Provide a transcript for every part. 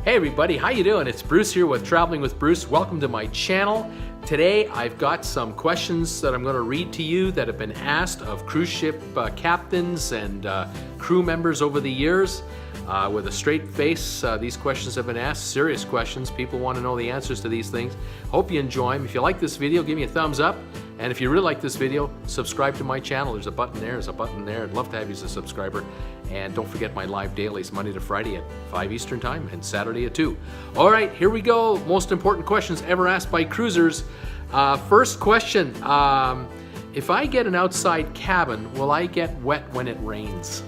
Hey everybody, how you doing? It's Bruce here with Traveling with Bruce. Welcome to my channel. Today I've got some questions that I'm going to read to you that have been asked of cruise ship captains and crew members over the years. With a straight face, these questions have been asked, serious questions. People want to know the answers to these things. Hope you enjoy them. If you like this video, give me a thumbs up. And if you really like this video, subscribe to my channel. There's a button there, there's a button there. I'd love to have you as a subscriber. And don't forget my live dailies, Monday to Friday at 5 Eastern Time and Saturday at 2. All right, here we go. Most important questions ever asked by cruisers. First question, if I get an outside cabin, will I get wet when it rains?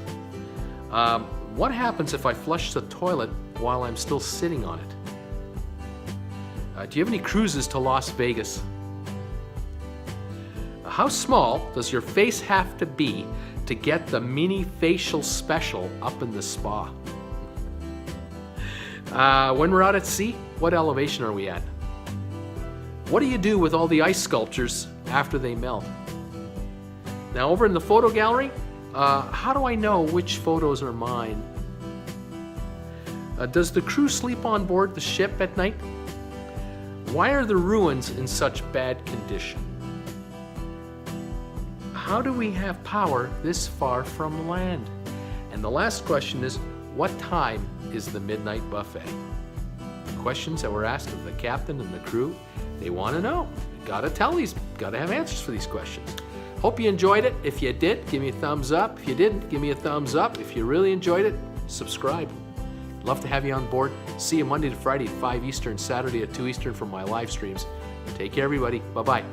What happens if I flush the toilet while I'm still sitting on it? Do you have any cruises to Las Vegas? How small does your face have to be to get the mini facial special up in the spa? When we're out at sea, what elevation are we at? What do you do with all the ice sculptures after they melt? Now over in the photo gallery, how do I know which photos are mine? Does the crew sleep on board the ship at night? Why are the ruins in such bad condition? How do we have power this far from land? And the last question is, what time is the midnight buffet? Questions that were asked of the captain and the crew. They want to know. You gotta have answers for these questions. Hope you enjoyed it. If you did, give me a thumbs up. If you didn't, give me a thumbs up. If you really enjoyed it, subscribe. Love to have you on board. See you Monday to Friday at 5 Eastern, Saturday at 2 Eastern for my live streams. Take care, everybody. Bye-bye.